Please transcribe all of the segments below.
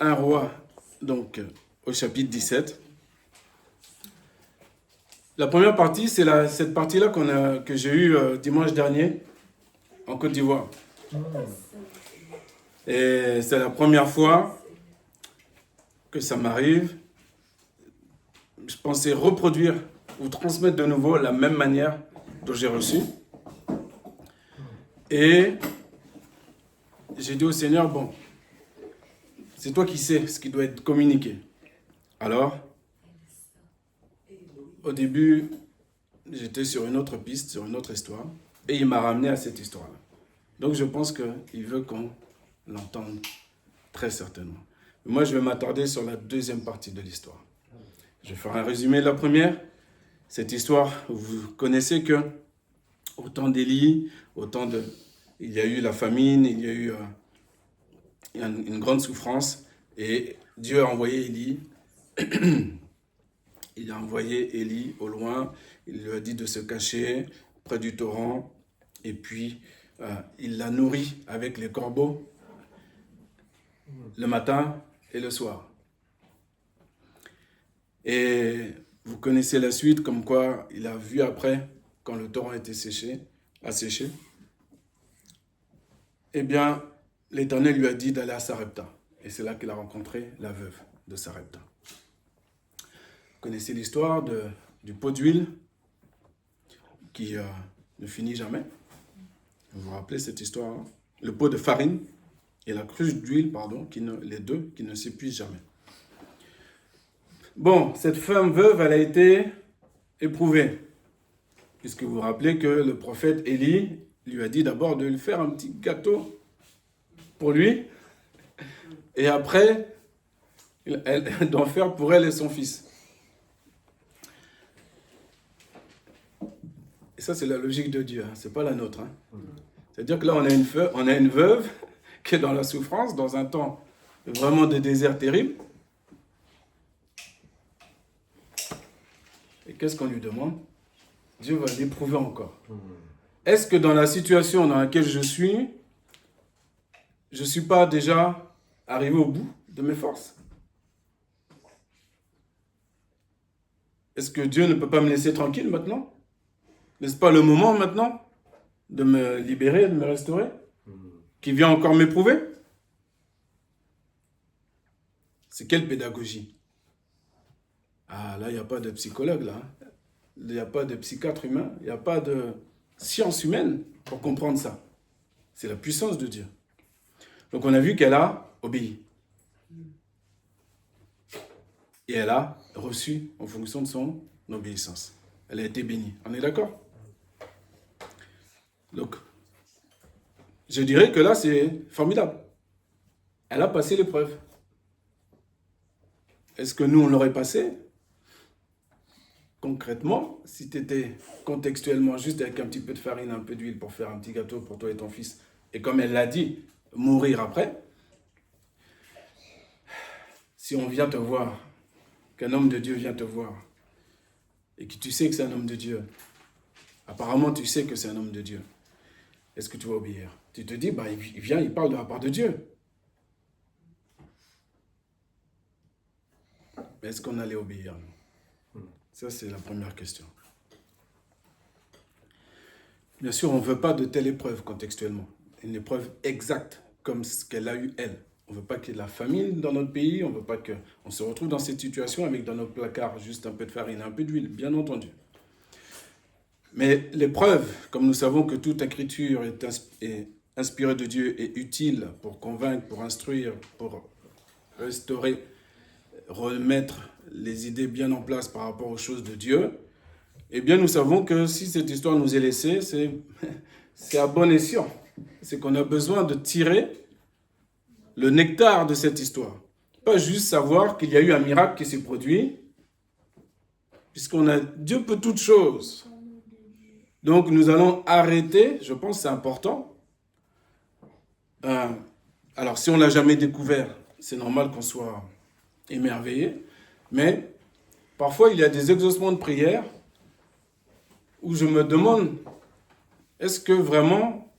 1 Roi, donc au chapitre 17. La première partie, c'est cette partie-là que j'ai eue dimanche dernier en Côte d'Ivoire. Et c'est la première fois que ça m'arrive. Je pensais reproduire ou transmettre de nouveau la même manière dont j'ai reçu. Et j'ai dit au Seigneur, bon, c'est toi qui sais ce qui doit être communiqué. Alors, au début, j'étais sur une autre piste, sur une autre histoire, et il m'a ramené à cette histoire-là. Donc je pense qu'il veut qu'on l'entende très certainement. Mais moi, je vais m'attarder sur la deuxième partie de l'histoire. Je vais faire un résumé de la première. Cette histoire, vous connaissez que au temps d'Élie, il y a eu la famine, il y a eu une grande souffrance, et Dieu a envoyé Élie. Il a envoyé Élie au loin, il lui a dit de se cacher près du torrent, et puis il l'a nourri avec les corbeaux le matin et le soir. Et vous connaissez la suite, comme quoi il a vu après, quand le torrent était asséché, eh bien, l'Éternel lui a dit d'aller à Sarepta. Et c'est là qu'il a rencontré la veuve de Sarepta. Vous connaissez l'histoire du pot d'huile qui ne finit jamais. Vous vous rappelez cette histoire, hein? Le pot de farine et la cruche d'huile, pardon, les deux qui ne s'épuisent jamais. Bon, cette femme veuve, elle a été éprouvée. Puisque vous vous rappelez que le prophète Élie lui a dit d'abord de lui faire un petit gâteau pour lui. Et après, d'en faire pour elle et son fils. Et ça, c'est la logique de Dieu, hein. Ce n'est pas la nôtre. Hein. C'est-à-dire que là, on a une veuve qui est dans la souffrance, dans un temps vraiment de désert terrible. Et qu'est-ce qu'on lui demande? Dieu va l'éprouver encore. Est-ce que dans la situation dans laquelle je suis pas déjà arrivé au bout de mes forces? Est-ce que Dieu ne peut pas me laisser tranquille maintenant? N'est-ce pas le moment maintenant de me libérer, de me restaurer? Qui vient encore m'éprouver? C'est quelle pédagogie? Ah, là, il n'y a pas de psychologue, là. Il n'y a pas de psychiatre humain. Il n'y a pas de science humaine pour comprendre ça. C'est la puissance de Dieu. Donc, on a vu qu'elle a obéi. Et elle a reçu en fonction de son obéissance. Elle a été bénie. On est d'accord? Donc, je dirais que là, c'est formidable. Elle a passé l'épreuve. Est-ce que nous, on l'aurait passé? Concrètement, si tu étais contextuellement juste avec un petit peu de farine, un peu d'huile pour faire un petit gâteau pour toi et ton fils, et comme elle l'a dit, mourir après, si on vient te voir, qu'un homme de Dieu vient te voir, et que tu sais que c'est un homme de Dieu, apparemment tu sais que c'est un homme de Dieu, est-ce que tu vas obéir? Tu te dis, il vient, il parle de la part de Dieu. Mais est-ce qu'on allait obéir? Ça, c'est la première question. Bien sûr, on ne veut pas de telle épreuve contextuellement. Une épreuve exacte, comme ce qu'elle a eue, elle. On ne veut pas qu'il y ait de la famine dans notre pays. On ne veut pas qu'on se retrouve dans cette situation avec dans notre placard juste un peu de farine, un peu d'huile, bien entendu. Mais l'épreuve, comme nous savons que toute écriture est inspirée de Dieu et utile pour convaincre, pour instruire, pour restaurer, remettre les idées bien en place par rapport aux choses de Dieu, eh bien nous savons que si cette histoire nous est laissée, c'est à bon escient. C'est qu'on a besoin de tirer le nectar de cette histoire. Pas juste savoir qu'il y a eu un miracle qui s'est produit, Dieu peut toutes choses. Donc nous allons arrêter, je pense que c'est important. Alors si on ne l'a jamais découvert, c'est normal qu'on soit émerveillé, mais parfois il y a des exaucements de prière où je me demande, est-ce que vraiment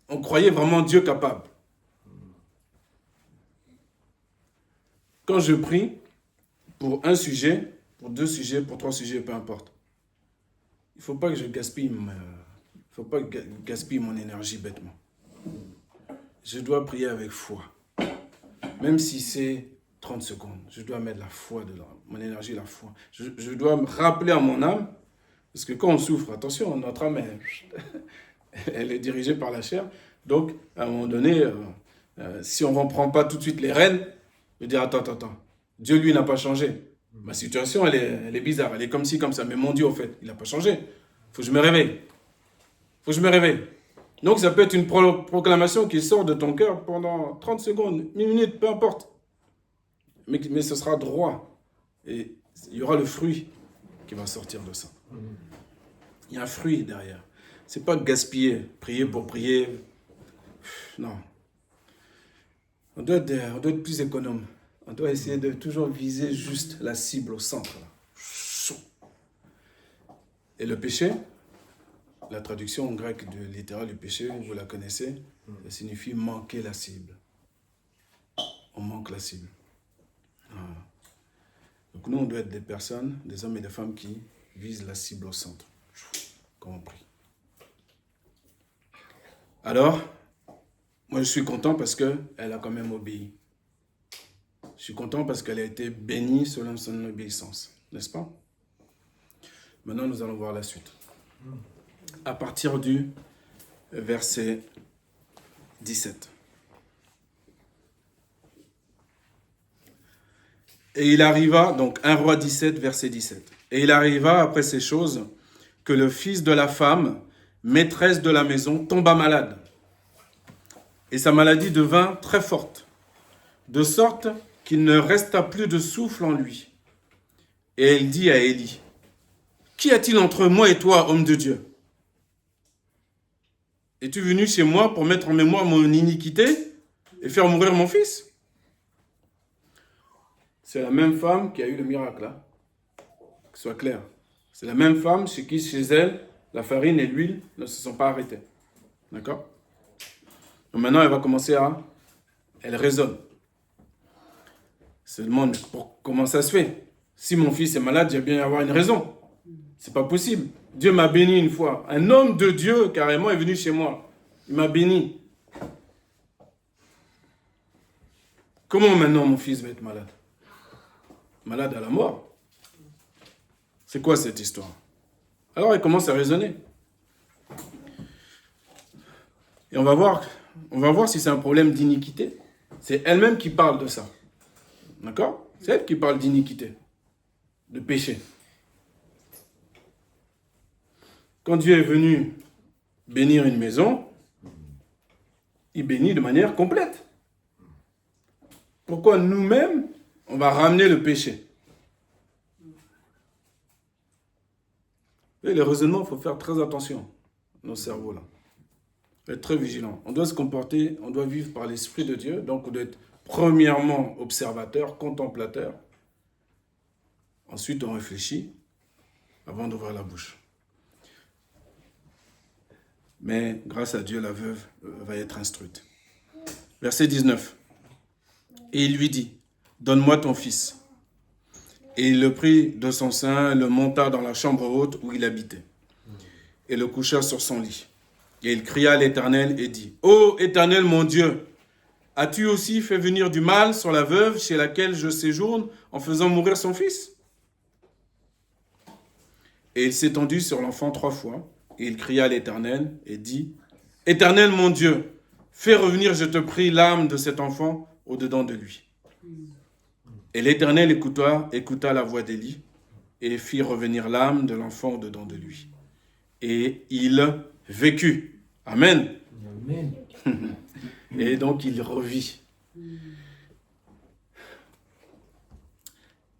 on croyait vraiment Dieu capable? quand je prie pour un sujet, pour 2 sujets, pour 3 sujets, peu importe, il ne faut pas que je gaspille, mon énergie bêtement. Je dois prier avec foi. Même si c'est 30 secondes, je dois mettre la foi dedans, mon énergie, la foi. Je dois me rappeler à mon âme, parce que quand on souffre, attention, notre âme, elle est dirigée par la chair. Donc, à un moment donné, si on ne reprend pas tout de suite les rênes, je dis, attends. Dieu, lui, n'a pas changé. Ma situation, elle est bizarre. Elle est comme ci, comme ça. Mais mon Dieu, en fait, il n'a pas changé. Il faut que je me réveille. Donc, ça peut être une proclamation qui sort de ton cœur pendant 30 secondes, 1 minute, peu importe. Mais ce sera droit. Et il y aura le fruit qui va sortir de ça. Il y a un fruit derrière. Ce n'est pas gaspiller, prier pour prier. Non. On doit être plus économe. On doit essayer de toujours viser juste la cible au centre. Là. Et le péché, la traduction en grec littérale du péché, vous la connaissez, ça signifie manquer la cible. On manque la cible. Voilà. Donc nous, on doit être des personnes, des hommes et des femmes qui visent la cible au centre. Quand on prie. Alors, moi je suis content parce qu'elle a quand même obéi. Je suis content parce qu'elle a été bénie selon son obéissance. N'est-ce pas? Maintenant, nous allons voir la suite. À partir du verset 17. Et il arriva, donc 1 Roi 17, verset 17. Et il arriva après ces choses que le fils de la femme, maîtresse de la maison, tomba malade. Et sa maladie devint très forte, de sorte qu'il ne resta plus de souffle en lui. Et elle dit à Élie, « Qu'y a-t-il entre moi et toi, homme de Dieu? Es-tu venu chez moi pour mettre en mémoire mon iniquité et faire mourir mon fils ?» C'est la même femme qui a eu le miracle, là. Que ce soit clair. C'est la même femme chez elle, la farine et l'huile ne se sont pas arrêtés. D'accord? Donc maintenant, elle va commencer elle raisonne. Se demande comment ça se fait. Si mon fils est malade, il doit bien y avoir une raison. C'est pas possible. Dieu m'a béni une fois. Un homme de Dieu, carrément, est venu chez moi. Il m'a béni. Comment maintenant mon fils va être malade? Malade à la mort. C'est quoi cette histoire? Alors elle commence à raisonner. Et on va voir si c'est un problème d'iniquité. C'est elle-même qui parle de ça. D'accord? C'est elle qui parle d'iniquité, de péché. Quand Dieu est venu bénir une maison, il bénit de manière complète. Pourquoi nous-mêmes, on va ramener le péché? Et les raisonnements, il faut faire très attention, nos cerveaux là. Il faut être très vigilant. On doit se comporter, on doit vivre par l'Esprit de Dieu, donc on doit être premièrement observateur, contemplateur. Ensuite, on réfléchit avant d'ouvrir la bouche. Mais grâce à Dieu, la veuve va être instruite. Verset 19. Et il lui dit, « Donne-moi ton fils. » Et il le prit de son sein, le monta dans la chambre haute où il habitait, et le coucha sur son lit. Et il cria à l'Éternel et dit, « Ô Éternel mon Dieu, as-tu aussi fait venir du mal sur la veuve chez laquelle je séjourne en faisant mourir son fils ?» Et il s'étendit sur l'enfant 3 fois, et il cria à l'Éternel et dit, « Éternel mon Dieu, fais revenir, je te prie, l'âme de cet enfant au-dedans de lui. » Et l'Éternel écouta la voix d'Élie et fit revenir l'âme de l'enfant au-dedans de lui. Et il vécut. Amen. Amen. Et donc il revit.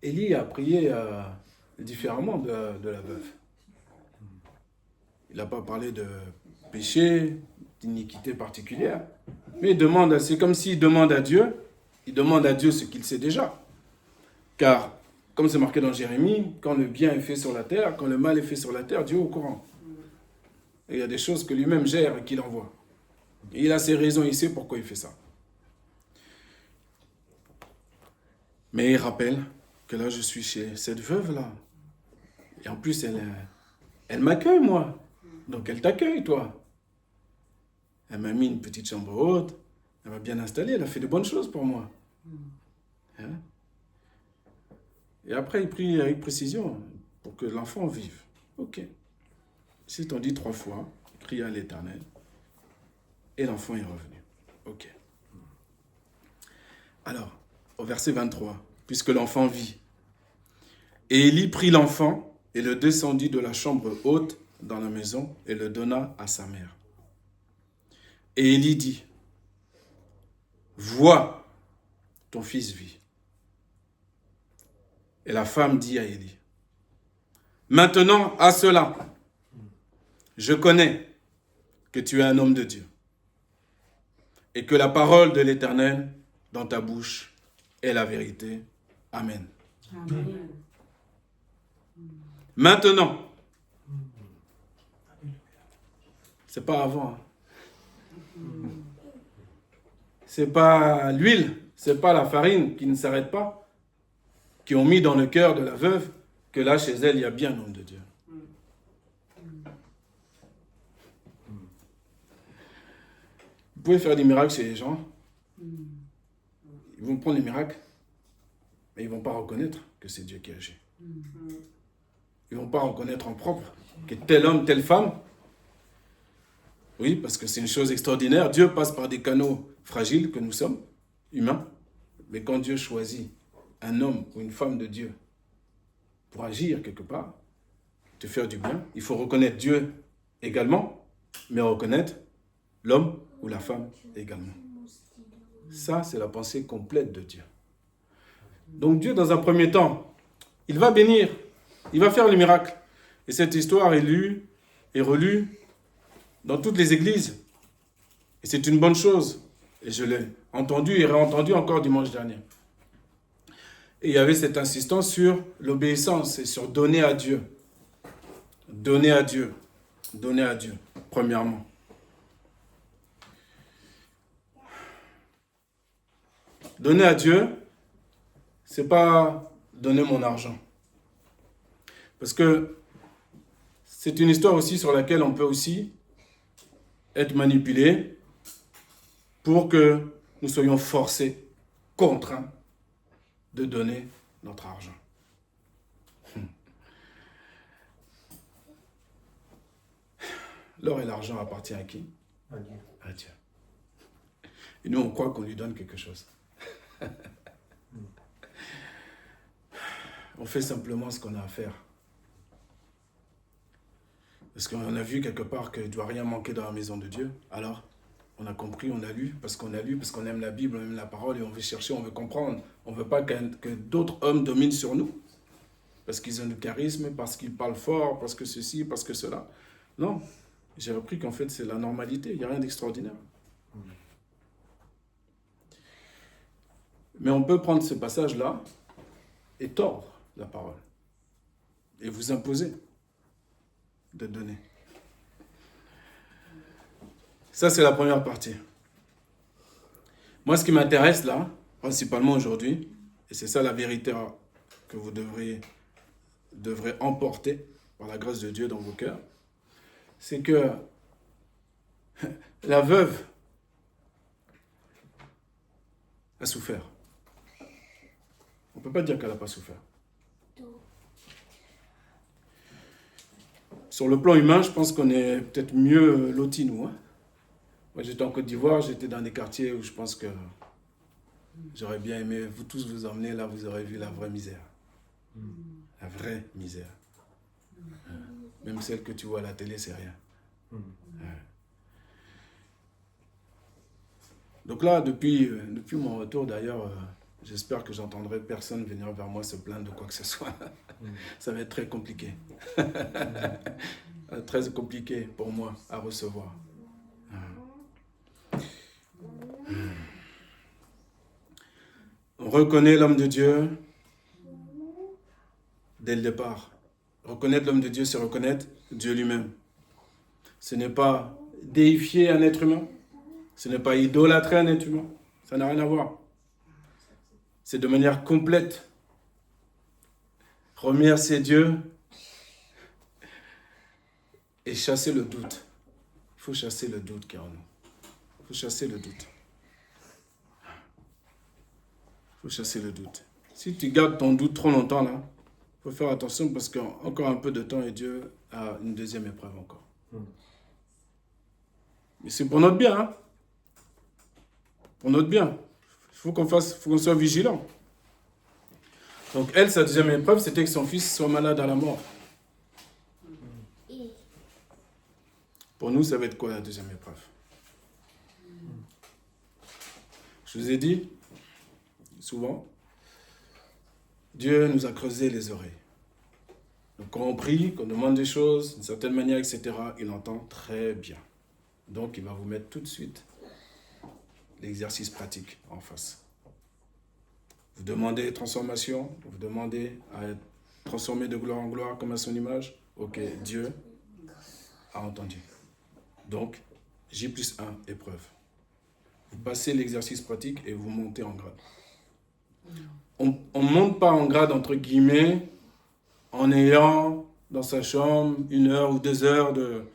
Élie a prié différemment de la veuve. Il n'a pas parlé de péché, d'iniquité particulière. Mais c'est comme s'il demande à Dieu, il demande à Dieu ce qu'il sait déjà. Car, comme c'est marqué dans Jérémie, quand le bien est fait sur la terre, quand le mal est fait sur la terre, Dieu est au courant. Et il y a des choses que lui-même gère et qu'il envoie. Et il a ses raisons, il sait pourquoi il fait ça. Mais il rappelle que là, je suis chez cette veuve-là. Et en plus, elle m'accueille, moi. Donc, elle t'accueille, toi. Elle m'a mis une petite chambre haute. Elle m'a bien installé. Elle a fait de bonnes choses pour moi. Hein? Et après, il prie avec précision pour que l'enfant vive. Ok. Si t'en dis 3 fois, crie à l'Éternel. Et l'enfant est revenu. Ok. Alors, au verset 23, puisque l'enfant vit. Et Élie prit l'enfant et le descendit de la chambre haute dans la maison et le donna à sa mère. Et Élie dit, vois, ton fils vit. Et la femme dit à Élie, maintenant à cela, je connais que tu es un homme de Dieu et que la parole de l'Éternel dans ta bouche est la vérité. Amen. Amen. Maintenant, c'est pas avant. C'est pas l'huile, c'est pas la farine qui ne s'arrête pas, qui ont mis dans le cœur de la veuve que là, chez elle, il y a bien un homme de Dieu. Vous pouvez faire des miracles chez les gens. Ils vont prendre les miracles, mais ils ne vont pas reconnaître que c'est Dieu qui agit. Ils ne vont pas reconnaître en propre que tel homme, telle femme. Oui, parce que c'est une chose extraordinaire. Dieu passe par des canaux fragiles que nous sommes, humains. Mais quand Dieu choisit un homme ou une femme de Dieu pour agir quelque part, te faire du bien, il faut reconnaître Dieu également, mais reconnaître l'homme ou la femme également. Ça, c'est la pensée complète de Dieu. Donc Dieu, dans un premier temps, il va bénir, il va faire le miracle. Et cette histoire est lue et relue dans toutes les églises. Et c'est une bonne chose. Et je l'ai entendu et réentendu encore dimanche dernier. Et il y avait cette insistance sur l'obéissance et sur donner à Dieu. Donner à Dieu. Donner à Dieu, premièrement. Donner à Dieu, c'est pas donner mon argent. Parce que c'est une histoire aussi sur laquelle on peut aussi être manipulé pour que nous soyons forcés, contraints de donner notre argent. L'or et l'argent appartiennent à qui? À Dieu. À Dieu. Et nous, on croit qu'on lui donne quelque chose. On fait simplement ce qu'on a à faire. Parce qu'on a vu quelque part qu'il ne doit rien manquer dans la maison de Dieu. Alors, on a compris, on a lu, parce qu'on aime la Bible, on aime la parole, et on veut chercher, on veut comprendre. On ne veut pas que d'autres hommes dominent sur nous. Parce qu'ils ont du charisme, parce qu'ils parlent fort, parce que ceci, parce que cela. Non, j'ai appris qu'en fait, c'est la normalité, il n'y a rien d'extraordinaire. Mais on peut prendre ce passage-là et tordre la parole. Et vous imposer de donner. Ça, c'est la première partie. Moi, ce qui m'intéresse là, principalement aujourd'hui, et c'est ça la vérité que vous devrez emporter par la grâce de Dieu dans vos cœurs, c'est que la veuve a souffert. On ne peut pas dire qu'elle n'a pas souffert. Sur le plan humain, je pense qu'on est peut-être mieux lotis, nous. Hein. Moi, j'étais en Côte d'Ivoire, j'étais dans des quartiers où je pense que j'aurais bien aimé vous tous vous emmener, là, vous aurez vu la vraie misère. La vraie misère. Même celle que tu vois à la télé, c'est rien. Donc là, depuis mon retour, d'ailleurs, j'espère que j'entendrai personne venir vers moi se plaindre de quoi que ce soit. Ça va être très compliqué. Très compliqué pour moi à recevoir. On reconnaît l'homme de Dieu dès le départ. Reconnaître l'homme de Dieu, c'est reconnaître Dieu lui-même. Ce n'est pas déifier un être humain. Ce n'est pas idolâtrer un être humain. Ça n'a rien à voir. c'est de manière complète. Remercier Dieu et chasser le doute. Il faut chasser le doute qui est en nous. Il faut chasser le doute. Il faut chasser le doute. Si tu gardes ton doute trop longtemps, là, il faut faire attention parce qu'encore un peu de temps et Dieu a une deuxième épreuve encore. Mais c'est pour notre bien, hein? Pour notre bien. Il faut qu'on soit vigilant. Donc elle, sa deuxième épreuve, c'était que son fils soit malade à la mort. Pour nous, ça va être quoi la deuxième épreuve? Je vous ai dit, souvent, Dieu nous a creusé les oreilles. Donc quand on prie, qu'on demande des choses, d'une certaine manière, etc., il entend très bien. Donc il va vous mettre tout de suite l'exercice pratique en face. Vous demandez transformation, vous demandez à être transformé de gloire en gloire comme à son image. Ok, Dieu a entendu. Donc, J+1, épreuve. Vous passez l'exercice pratique et vous montez en grade. On ne monte pas en grade, entre guillemets, en ayant dans sa chambre 1 heure ou 2 heures de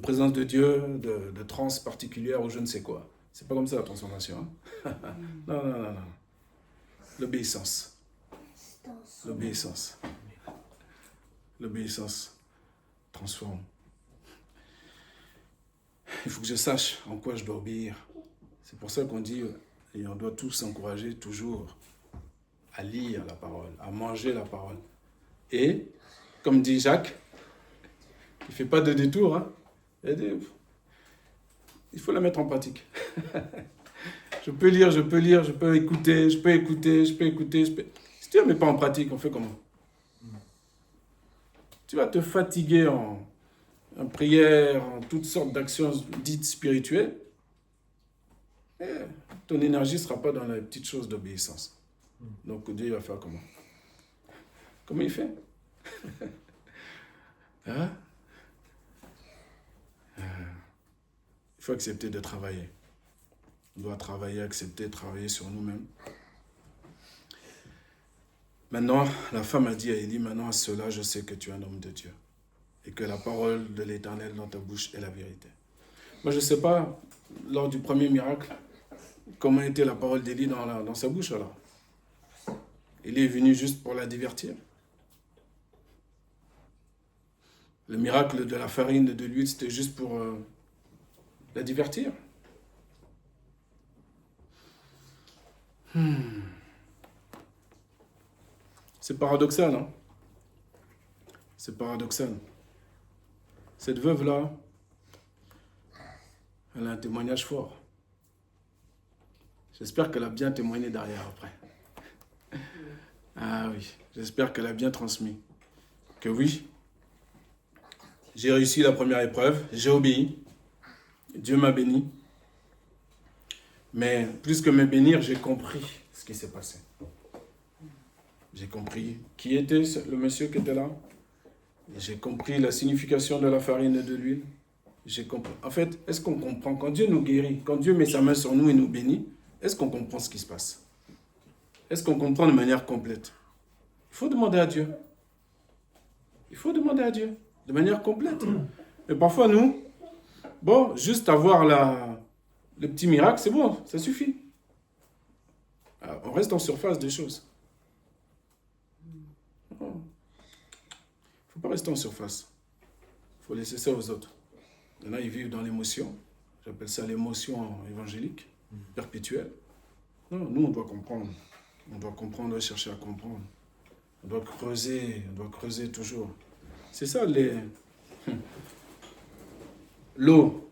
présence de Dieu, de transe particulière ou je ne sais quoi. C'est pas comme ça la transformation. Hein? Non. L'obéissance. L'obéissance transforme. Il faut que je sache en quoi je dois obéir. C'est pour ça qu'on dit, et on doit tous s'encourager toujours à lire la parole, à manger la parole. Et, comme dit Jacques, il ne fait pas de détour, hein. Il faut la mettre en pratique. Je peux lire, je peux écouter. Si tu ne la mets pas en pratique, on fait comment? Tu vas te fatiguer en prière, en toutes sortes d'actions dites spirituelles. Et ton énergie ne sera pas dans les petites choses d'obéissance. Donc Dieu va faire comment? Comment il fait? Hein? Il faut accepter de travailler. On doit travailler, accepter, travailler sur nous-mêmes. Maintenant, la femme a dit à Élie, maintenant à cela, je sais que tu es un homme de Dieu. Et que la parole de l'Éternel dans ta bouche est la vérité. Moi, je ne sais pas, lors du premier miracle, comment était la parole d'Élie dans sa bouche alors. Élie est venu juste pour la divertir. Le miracle de la farine et de l'huile, c'était juste pour la divertir. C'est paradoxal, hein? C'est paradoxal. Cette veuve-là, elle a un témoignage fort. J'espère qu'elle a bien témoigné derrière après. Ah oui, j'espère qu'elle a bien transmis. Que oui, j'ai réussi la première épreuve, j'ai obéi, Dieu m'a béni. Mais plus que me bénir, j'ai compris ce qui s'est passé. J'ai compris qui était le monsieur qui était là. J'ai compris la signification de la farine et de l'huile. J'ai compris. En fait, est-ce qu'on comprend? Quand Dieu nous guérit, quand Dieu met sa main sur nous et nous bénit, est-ce qu'on comprend ce qui se passe? Est-ce qu'on comprend de manière complète? Il faut demander à Dieu. Il faut demander à Dieu de manière complète. Mais parfois, nous, bon, juste avoir le petit miracle, c'est bon, ça suffit. Alors, on reste en surface des choses. Il ne faut pas rester en surface. Il faut laisser ça aux autres. Il y en a, ils vivent dans l'émotion. J'appelle ça l'émotion évangélique, perpétuelle. Non, nous, on doit comprendre. On doit comprendre, on doit chercher à comprendre. On doit creuser toujours. C'est ça, l'eau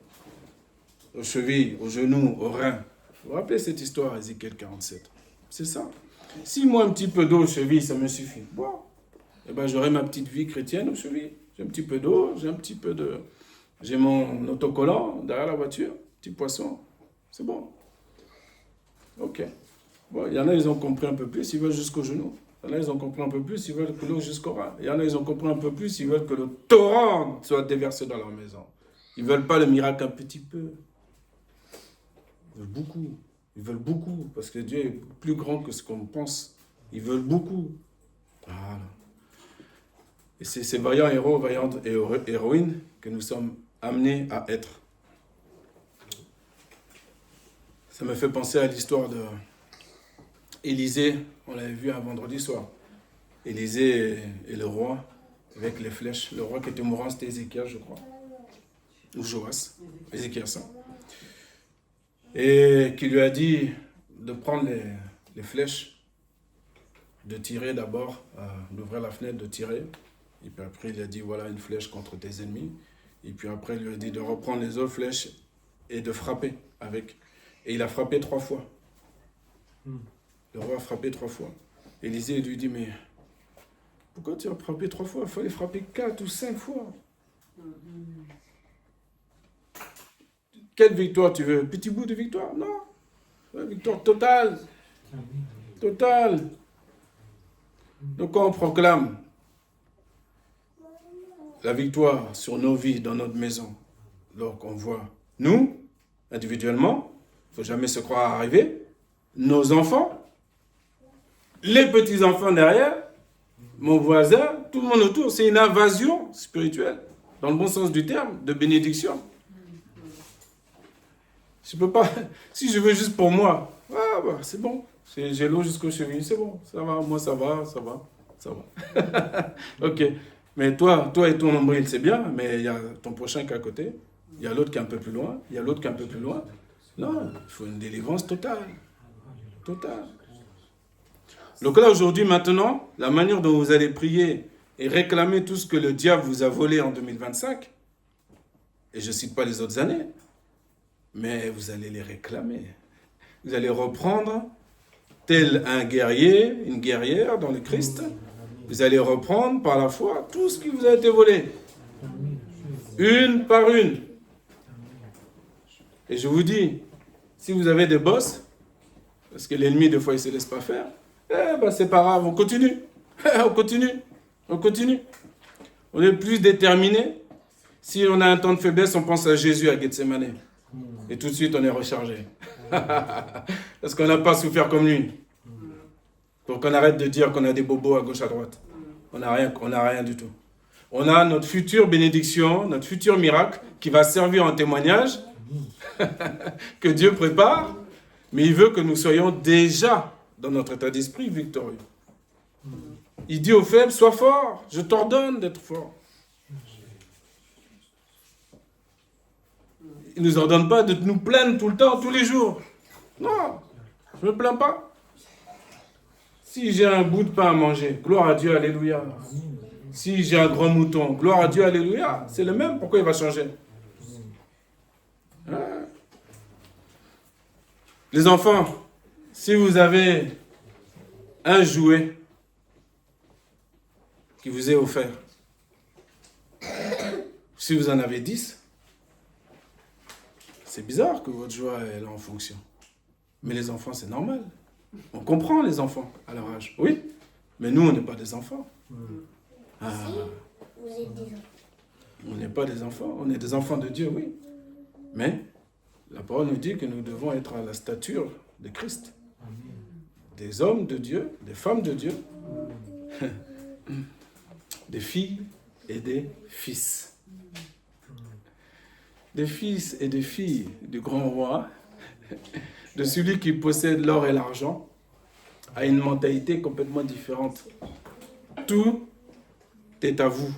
aux chevilles, aux genoux, aux reins. Vous vous rappelez cette histoire, Ézéchiel 47? C'est ça. Si moi, un petit peu d'eau aux chevilles, ça me suffit. Bon, eh ben, j'aurai ma petite vie chrétienne aux chevilles. J'ai un petit peu d'eau, j'ai mon autocollant derrière la voiture, petit poisson. C'est bon. Ok. Bon, il y en a, ils ont compris un peu plus, ils veulent jusqu'aux genoux. Il y en a, ils ont compris un peu plus, ils veulent que l'eau jusqu'au rein. Il y en a, ils ont compris un peu plus, ils veulent que le torrent soit déversé dans leur maison. Ils ne veulent pas le miracle un petit peu. Ils veulent beaucoup. Ils veulent beaucoup, parce que Dieu est plus grand que ce qu'on pense. Ils veulent beaucoup. Voilà. Et c'est ces vaillants héros, vaillantes héroïnes que nous sommes amenés à être. Ça me fait penser à l'histoire de Élisée. On l'avait vu un vendredi soir. Élisée et le roi avec les flèches. Le roi qui était mourant, c'était Ézéchias, je crois. Ou Joas. Ézéchias. Et qui lui a dit de prendre les flèches, de tirer d'abord, d'ouvrir la fenêtre, de tirer. Et puis après, il a dit, voilà une flèche contre tes ennemis. Et puis après, il lui a dit de reprendre les autres flèches et de frapper avec. Et il a frappé 3 fois. Le roi a frappé 3 fois. Élisée lui dit, mais pourquoi tu as frappé 3 fois? Il fallait frapper 4 ou 5 fois. Quelle victoire tu veux? Petit bout de victoire? Non. Une victoire totale. Totale. Donc quand on proclame la victoire sur nos vies, dans notre maison, alors qu'on voit nous, individuellement, il ne faut jamais se croire arriver, nos enfants, les petits-enfants derrière, mon voisin, tout le monde autour, c'est une invasion spirituelle, dans le bon sens du terme, de bénédiction. Je peux pas, si je veux juste pour moi, c'est bon, j'ai l'eau jusqu'aux chevilles, c'est bon, ça va, moi ça va. Ok, mais toi et ton nombril, c'est bien, mais il y a ton prochain qui est à côté, il y a l'autre qui est un peu plus loin, il y a l'autre qui est un peu plus loin. Non, il faut une délivrance totale. Totale. Donc là, aujourd'hui, maintenant, la manière dont vous allez prier et réclamer tout ce que le diable vous a volé en 2025, et je ne cite pas les autres années, mais vous allez les réclamer. Vous allez reprendre, tel un guerrier, une guerrière dans le Christ, vous allez reprendre par la foi tout ce qui vous a été volé. Une par une. Et je vous dis, si vous avez des bosses, parce que l'ennemi, des fois, il ne se laisse pas faire, c'est pas grave, on continue. On continue. On est plus déterminé. Si on a un temps de faiblesse, on pense à Jésus à Gethsemane. Et tout de suite, on est rechargé. Parce qu'on n'a pas souffert comme lui. Pour qu'on arrête de dire qu'on a des bobos à gauche, à droite. On n'a rien du tout. On a notre future bénédiction, notre futur miracle qui va servir en témoignage que Dieu prépare, mais il veut que nous soyons déjà dans notre état d'esprit victorieux. Il dit aux faibles, sois fort, je t'ordonne d'être fort. Il ne nous ordonne pas de nous plaindre tout le temps, tous les jours. Non, je ne me plains pas. Si j'ai un bout de pain à manger, gloire à Dieu, alléluia. Si j'ai un grand mouton, gloire à Dieu, alléluia. C'est le même, pourquoi il va changer? Les enfants, si vous avez un jouet qui vous est offert, si vous en avez 10, c'est bizarre que votre joie est là en fonction. Mais les enfants, c'est normal. On comprend les enfants à leur âge. Oui, mais nous, on n'est pas des enfants. Vous êtes des enfants. On n'est pas des enfants, on est des enfants de Dieu, oui. Mais la parole nous dit que nous devons être à la stature de Christ. Des hommes de Dieu, des femmes de Dieu, des filles et des fils. Des fils et des filles du grand roi, de celui qui possède l'or et l'argent, a une mentalité complètement différente. Tout est à vous.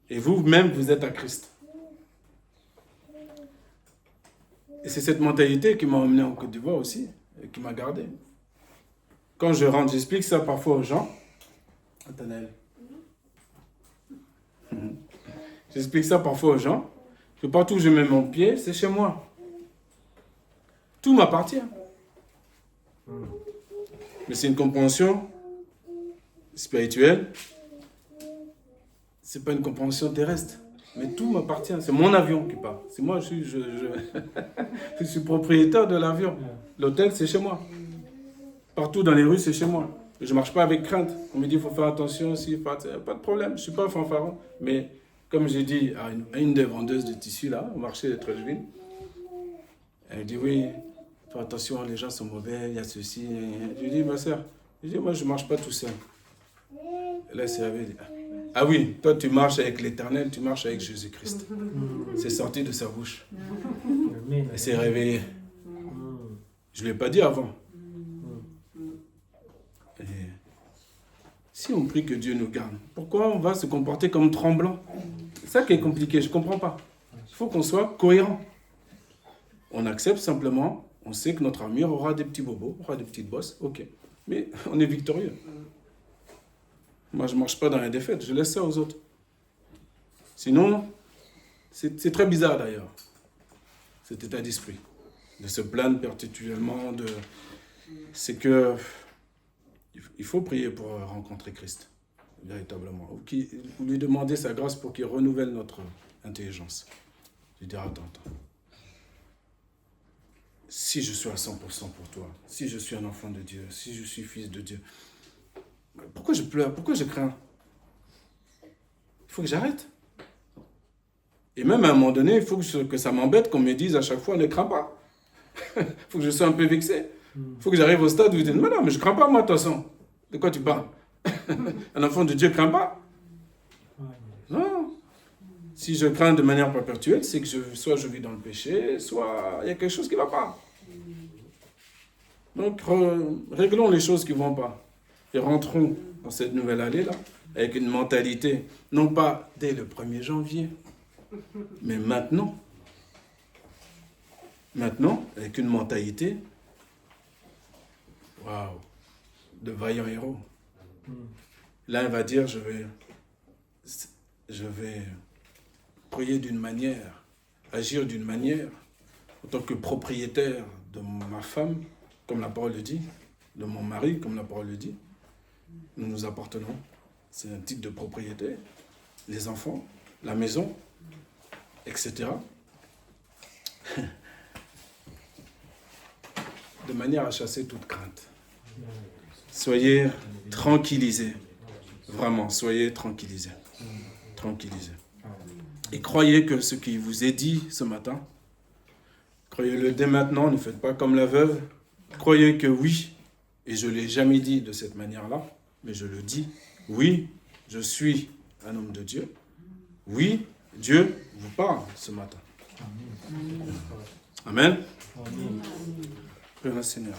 Et vous-même, vous êtes à Christ. Et c'est cette mentalité qui m'a emmené en Côte d'Ivoire aussi, et qui m'a gardé. Quand je rentre, j'explique ça parfois aux gens. Nathanaël. J'explique ça parfois aux gens, que partout où je mets mon pied, c'est chez moi. Tout m'appartient. Mais c'est une compréhension spirituelle. C'est pas une compréhension terrestre. Mais tout m'appartient. C'est mon avion qui part. C'est moi, je suis propriétaire de l'avion. L'hôtel, c'est chez moi. Partout dans les rues, c'est chez moi. Je ne marche pas avec crainte. On me dit, il faut faire attention aussi. Pas de problème. Je ne suis pas fanfaron. Mais comme j'ai dit à une des vendeuses de tissus, là, au marché de Trècheville, Elle dit, oui, fais attention, les gens sont mauvais, il y a ceci. Je lui dis, ma soeur, moi, je ne marche pas tout seul. Et là, elle s'est réveillée. Ah oui, toi, tu marches avec l'Éternel, tu marches avec Jésus-Christ. C'est sorti de sa bouche. Elle s'est réveillée. Je ne l'ai pas dit avant. Et si on prie que Dieu nous garde, pourquoi on va se comporter comme tremblant? C'est ça qui est compliqué, je ne comprends pas. Il faut qu'on soit cohérent. On accepte simplement, on sait que notre armure aura des petits bobos, aura des petites bosses, ok. Mais on est victorieux. Moi, je ne marche pas dans la défaite, je laisse ça aux autres. Sinon, c'est très bizarre d'ailleurs, cet état d'esprit, de se plaindre perpétuellement, c'est que il faut prier pour rencontrer Christ, véritablement. Ou lui demander sa grâce pour qu'il renouvelle notre intelligence. Je dirais, attends. Si je suis à 100% pour toi, si je suis un enfant de Dieu, si je suis fils de Dieu, pourquoi je pleure? Pourquoi je crains? Il faut que j'arrête. Et même à un moment donné, il faut que ça m'embête qu'on me dise à chaque fois, ne crains pas. Il faut que je sois un peu vexé. Il faut que j'arrive au stade où je dis, mais non, mais je ne crains pas moi de toute façon. De quoi tu parles? Un enfant de Dieu ne craint pas. Non. Si je crains de manière perpétuelle, c'est que soit je vis dans le péché, soit il y a quelque chose qui ne va pas. Donc, réglons les choses qui ne vont pas. Et rentrons dans cette nouvelle année-là avec une mentalité, non pas dès le 1er janvier, mais maintenant. Maintenant, avec une mentalité, waouh, de vaillants héros. Là, il va dire, je vais prier d'une manière, agir d'une manière, en tant que propriétaire de ma femme, comme la parole le dit, de mon mari, comme la parole le dit. Nous nous appartenons. C'est un titre de propriété. Les enfants, la maison, etc. De manière à chasser toute crainte. Soyez tranquillisés. Vraiment, soyez tranquillisés. Tranquillisés. Et croyez que ce qui vous est dit ce matin, croyez-le dès maintenant, ne faites pas comme la veuve. Croyez que oui, et je ne l'ai jamais dit de cette manière-là, mais je le dis, oui, je suis un homme de Dieu. Oui, Dieu vous parle ce matin. Amen. Amen. Prions le Seigneur.